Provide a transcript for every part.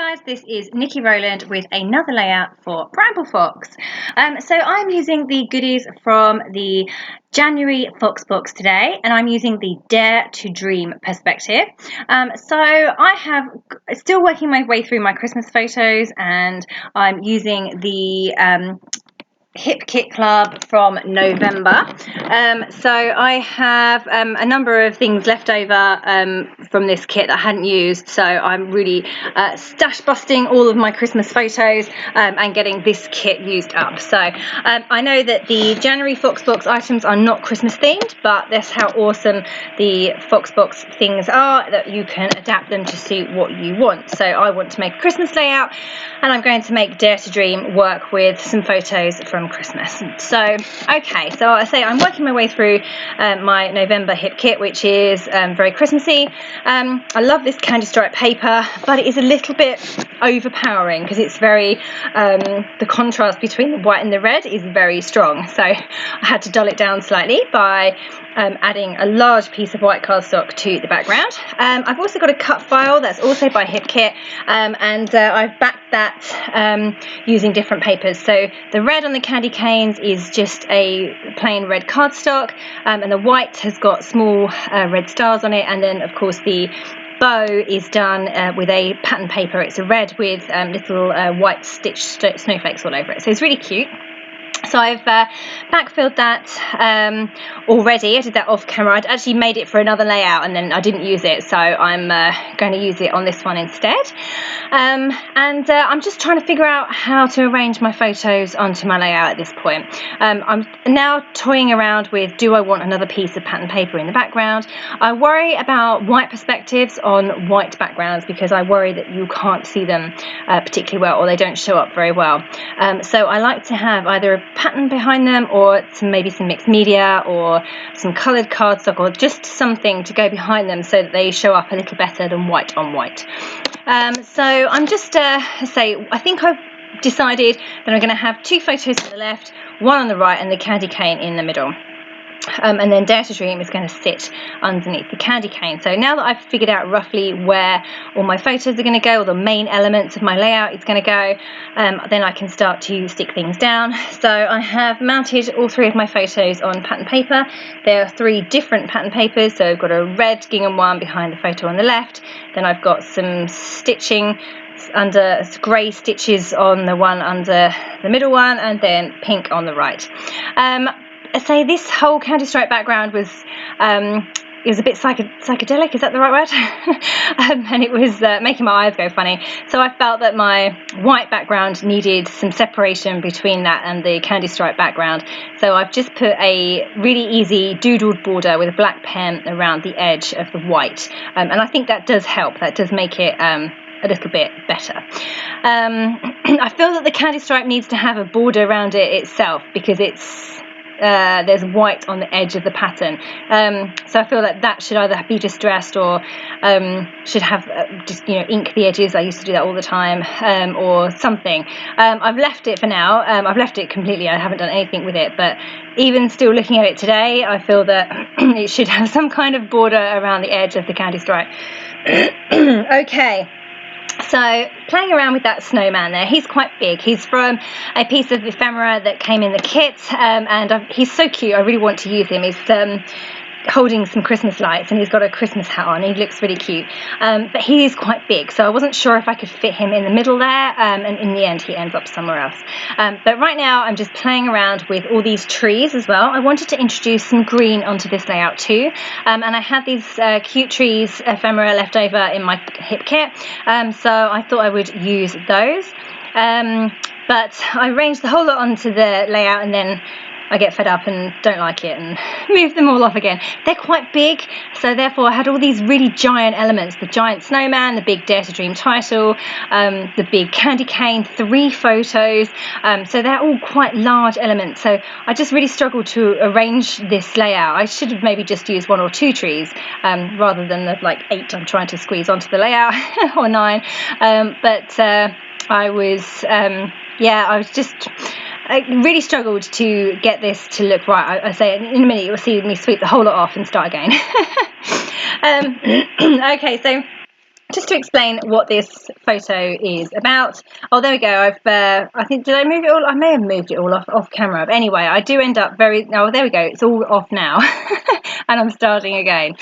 guys, this is Niki Rowland with another layout for Bramble Fox. So I'm using the goodies from the January Fox box today, and I'm using the Dare to Dream perspective. So I have still working my way through my Christmas photos, and I'm using the Hip Kit Club from November. So I have a number of things left over from this kit that I hadn't used, so I'm really stash busting all of my Christmas photos and getting this kit used up. So I know that the January Fox box items are not Christmas themed, but that's how awesome the Fox box things are, that you can adapt them to suit what you want. So I want to make a Christmas layout, and I'm going to make Dare to Dream work with some photos from Christmas. So okay, so I say I'm working my way through my November hip kit, which is very Christmassy. I love this candy stripe paper, but it is a little bit overpowering because it's very the contrast between the white and the red is very strong, so I had to dull it down slightly by adding a large piece of white cardstock to the background. I've also got a cut file that's also by Hip Kit, and I've backed that using different papers. So the red on the candy canes is just a plain red cardstock, and the white has got small red stars on it, and then of course the bow is done with a pattern paper. It's a red with little white stitched snowflakes all over it, so it's really cute. So I've backfilled that already. I did that off camera. I'd actually made it for another layout and then I didn't use it, so I'm going to use it on this one instead. I'm just trying to figure out how to arrange my photos onto my layout at this point. I'm now toying around with, do I want another piece of pattern paper in the background? I worry about white perspectives on white backgrounds because I worry that you can't see them particularly well, or they don't show up very well. So I like to have either a pattern behind them, or maybe some mixed media, or some coloured cardstock, or just something to go behind them so that they show up a little better than white on white. So I'm just I think I've decided that I'm going to have two photos on the left, one on the right, and the candy cane in the middle. And then Dare to Dream is going to sit underneath the candy cane. So now that I've figured out roughly where all my photos are going to go, or the main elements of my layout is going to go, then I can start to stick things down. So I have mounted all three of my photos on pattern paper. There are three different pattern papers. So I've got a red gingham one behind the photo on the left. Then I've got some stitching under grey stitches on the one under the middle one, and then pink on the right. I say this whole candy stripe background was it was a bit psychedelic, is that the right word? And it was making my eyes go funny, so I felt that my white background needed some separation between that and the candy stripe background, so I've just put a really easy doodled border with a black pen around the edge of the white, and I think that does help. That does make it a little bit better. I feel that the candy stripe needs to have a border around it itself because it's there's white on the edge of the pattern, so I feel that should either be distressed or should have just ink the edges. I used to do that all the time, or something. I've left it for now. I've left it completely. I haven't done anything with it, but even still looking at it today, I feel that it should have some kind of border around the edge of the candy stripe. Okay. So playing around with that snowman there, he's quite big. He's from a piece of ephemera that came in the kit, and he's so cute. I really want to use him. He's holding some Christmas lights, and he's got a Christmas hat on. He looks really cute, but he is quite big, so I wasn't sure if I could fit him in the middle there, and in the end he ends up somewhere else. But right now I'm just playing around with all these trees as well. I wanted to introduce some green onto this layout too, and I had these cute trees ephemera left over in my hip kit, so I thought I would use those, but I arranged the whole lot onto the layout, and then I get fed up and don't like it and move them all off again. They're quite big, so therefore I had all these really giant elements: the giant snowman, the big Dare to Dream title, the big candy cane, 3 photos, so they're all quite large elements. So I just really struggled to arrange this layout. I should have maybe just used 1 or 2 trees rather than the 8 I'm trying to squeeze onto the layout, or 9, but I really struggled to get this to look right. I say in a minute you'll see me sweep the whole lot off and start again. Okay, so just to explain what this photo is about. Oh, there we go. I think, did I move it all? I may have moved it all off camera. But anyway, I do end up oh, there we go. It's all off now. And I'm starting again.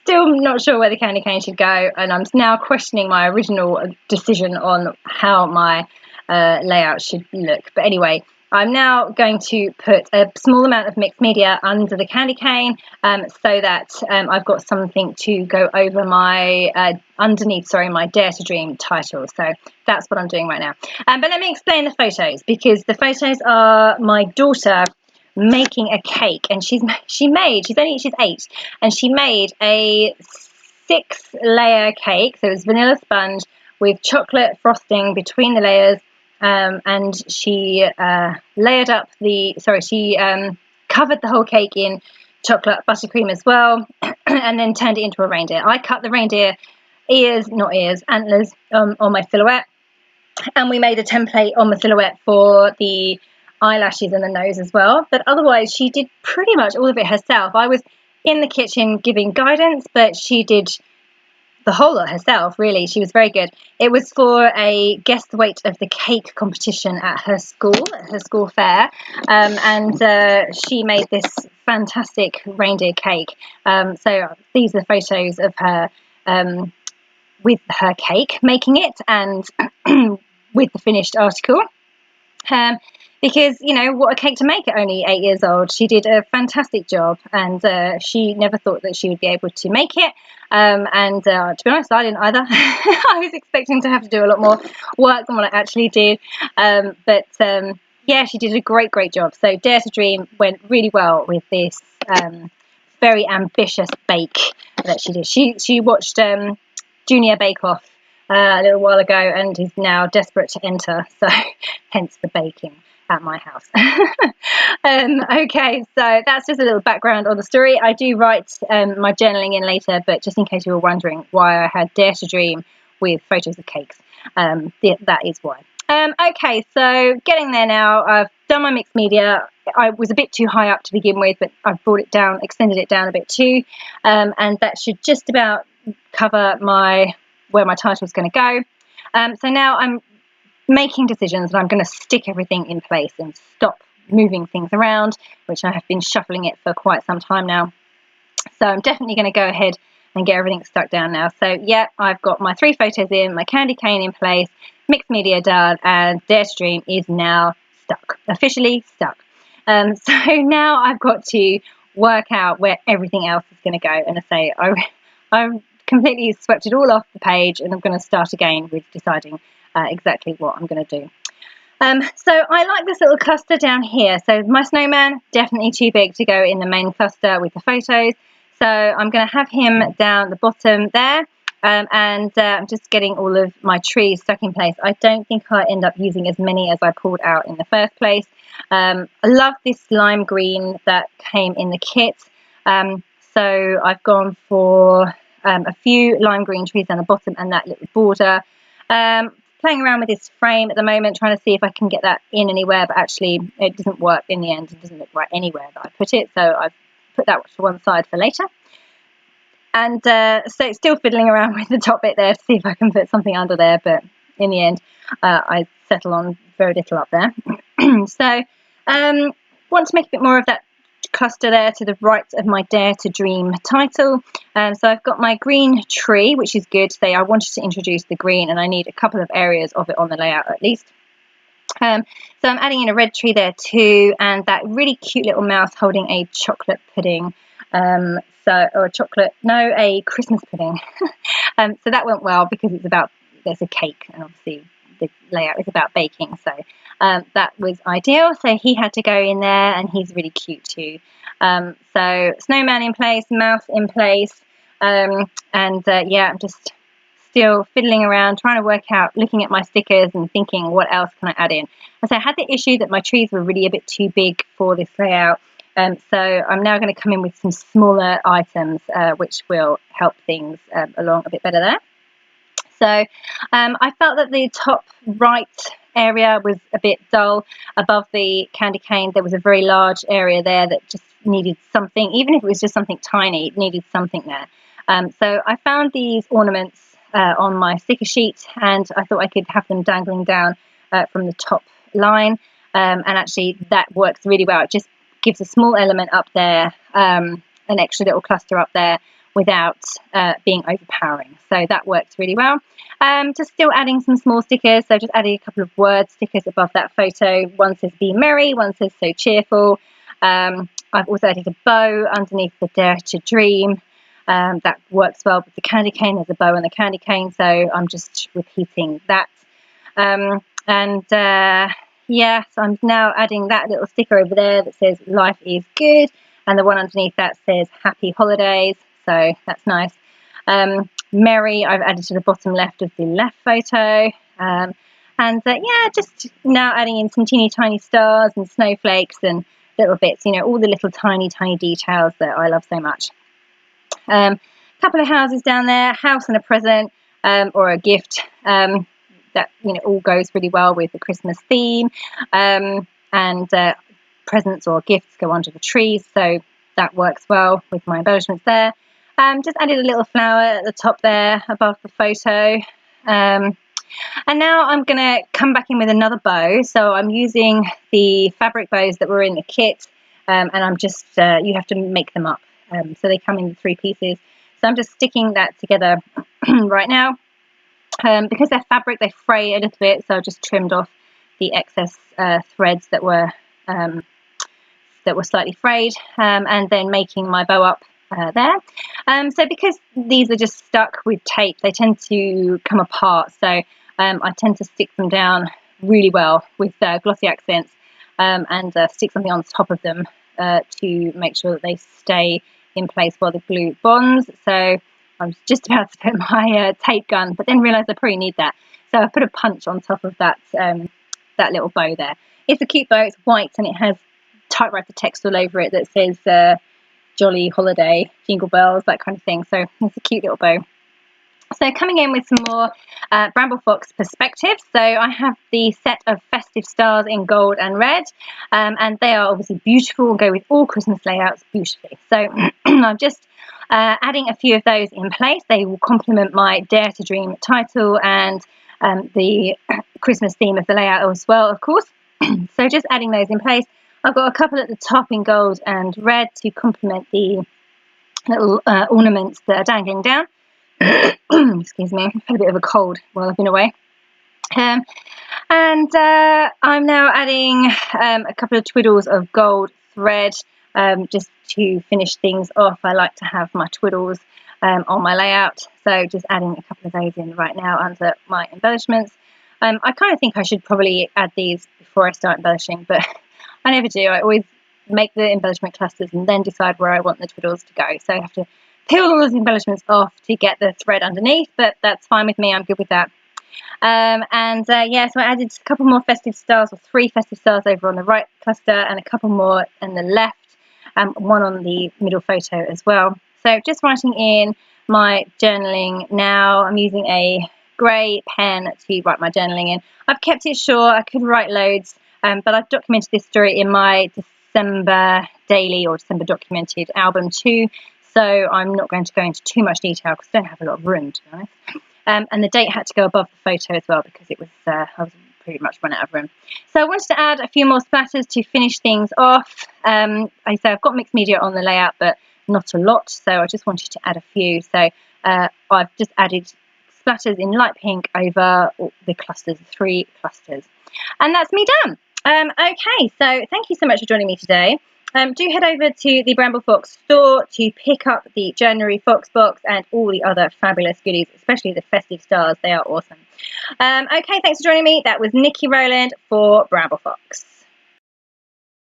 Still not sure where the candy cane should go. And I'm now questioning my original decision on how my layout should look. But anyway, I'm now going to put a small amount of mixed media under the candy cane so that I've got something to go over my underneath, sorry, my Dare to Dream title. So that's what I'm doing right now. But let me explain the photos, because the photos are my daughter making a cake, and she's 8, and she made a 6-layer cake. So it was vanilla sponge with chocolate frosting between the layers. And she layered up she covered the whole cake in chocolate buttercream as well, and then turned it into a reindeer. I cut the reindeer antlers on my silhouette, and we made a template on the silhouette for the eyelashes and the nose as well. But otherwise, she did pretty much all of it herself. I was in the kitchen giving guidance, but she did the whole lot herself, really. She was very good. It was for a guess the weight of the cake competition at her school fair, and she made this fantastic reindeer cake. So these are photos of her with her cake, making it, and with the finished article. Because, you know, what a cake to make at only 8 years old. She did a fantastic job, and she never thought that she would be able to make it. And to be honest, I didn't either. I was expecting to have to do a lot more work than what I actually did. But yeah, she did a great job. So Dare to Dream went really well with this very ambitious bake that she did. She watched Junior Bake Off a little while ago, and is now desperate to enter. So hence the baking at my house. Okay, so that's just a little background on the story. I do write my journaling in later, but just in case you were wondering why I had Dare to Dream with photos of cakes, that is why. Okay, so getting there now. I've done my mixed media. I was a bit too high up to begin with, but I've brought it down, extended it down a bit too, and that should just about cover where my title is going to go. So now I'm making decisions, and I'm going to stick everything in place and stop moving things around, which I have been shuffling it for quite some time now. So I'm definitely going to go ahead and get everything stuck down now. So yeah, I've got my 3 photos in, my candy cane in place, mixed media done, and Dare to Dream is now stuck, officially stuck. So now I've got to work out where everything else is going to go. And I say I completely swept it all off the page, and I'm going to start again with deciding exactly what I'm going to do. So I like this little cluster down here. So my snowman, definitely too big to go in the main cluster with the photos. So I'm going to have him down the bottom there. And I'm just getting all of my trees stuck in place. I don't think I end up using as many as I pulled out in the first place. I love this lime green that came in the kit. So I've gone for a few lime green trees down the bottom and that little border. Playing around with this frame at the moment, trying to see if I can get that in anywhere, but actually it doesn't work in the end. It doesn't look right anywhere that I put it, so I've put that to one side for later. And so it's still fiddling around with the top bit there to see if I can put something under there, but in the end I settle on very little up there. So want to make a bit more of that cluster there to the right of my Dare to Dream title. So I've got my green tree, which is good. So I wanted to introduce the green, and I need a couple of areas of it on the layout at least. So I'm adding in a red tree there too, and that really cute little mouse holding a chocolate pudding. A Christmas pudding. So that went well because there's a cake, and obviously the layout is about baking, so that was ideal. So he had to go in there, and he's really cute too. So snowman in place, mouse in place, yeah, I'm just still fiddling around, trying to work out, looking at my stickers and thinking what else can I add in. And so I had the issue that my trees were really a bit too big for this layout. So I'm now going to come in with some smaller items, which will help things along a bit better there. So I felt that the top right area was a bit dull. Above the candy cane, there was a very large area there that just needed something. Even if it was just something tiny, it needed something there. So I found these ornaments on my sticker sheet, and I thought I could have them dangling down from the top line, and actually that works really well. It just gives a small element up there, an extra little cluster up there, without being overpowering. So that works really well. Just still adding some small stickers, so just adding a couple of word stickers above that photo. One says be merry, one says so cheerful. I've also added a bow underneath the dare to dream. That works well with the candy cane. There's a bow on the candy cane, so I'm just repeating that. Yes, I'm now adding that little sticker over there that says life is good, and the one underneath that says happy holidays, so that's nice. Merry I've added to the bottom left of the left photo. Yeah, just now adding in some teeny tiny stars and snowflakes and little bits, you know, all the little tiny details that I love so much. Couple of houses down there, house and a present, or a gift, that, you know, all goes really well with the Christmas theme. Presents or gifts go under the trees, so that works well with my embellishments there. Just added a little flower at the top there above the photo. And now I'm going to come back in with another bow. So I'm using the fabric bows that were in the kit, and I'm just, you have to make them up. So they come in 3 pieces. So I'm just sticking that together right now. Because they're fabric, they fray a little bit, so I just trimmed off the excess threads that were slightly frayed, and then making my bow up there. So because these are just stuck with tape, they tend to come apart, so I tend to stick them down really well with glossy accents, and stick something on top of them to make sure that they stay in place while the glue bonds. So I was just about to put my tape gun, but then realised I probably need that, so I put a punch on top of that that little bow there. It's a cute bow, it's white, and it has typewriter text all over it that says jolly holiday, jingle bells, that kind of thing. So it's a cute little bow. So coming in with some more Bramble Fox perspectives. So I have the set of Festive Stars in gold and red, and they are obviously beautiful and go with all Christmas layouts beautifully. So I'm just adding a few of those in place. They will complement my Dare to Dream title and the Christmas theme of the layout as well, of course. So just adding those in place. I've got a couple at the top in gold and red to complement the little ornaments that are dangling down. Excuse me, I've had a bit of a cold while I've been away. I'm now adding a couple of twiddles of gold thread just to finish things off. I like to have my twiddles on my layout, so just adding a couple of those in right now under my embellishments. I kind of think I should probably add these before I start embellishing, but I never do. I always make the embellishment clusters and then decide where I want the twiddles to go. So I have to peel all the embellishments off to get the thread underneath, but that's fine with me. I'm good with that. Yeah, so I added a couple more Festive Stars, or 3 Festive Stars over on the right cluster, and a couple more on the left, one on the middle photo as well. So just writing in my journaling now. I'm using a grey pen to write my journaling in. I've kept it short. I could write loads, but I've documented this story in my December daily or December documented album too, so I'm not going to go into too much detail because I don't have a lot of room, to be honest. And the date had to go above the photo as well because it was I was pretty much run out of room. So I wanted to add a few more splatters to finish things off. Like I say, I've got mixed media on the layout, but not a lot, so I just wanted to add a few. So I've just added splatters in light pink over the clusters, 3 clusters. And that's me done. Okay, so thank you so much for joining me today. Do head over to the Bramble Fox store to pick up the January Fox box and all the other fabulous goodies, especially the Festive Stars. They are awesome. Okay, thanks for joining me. That was Niki Rowland for Bramble Fox.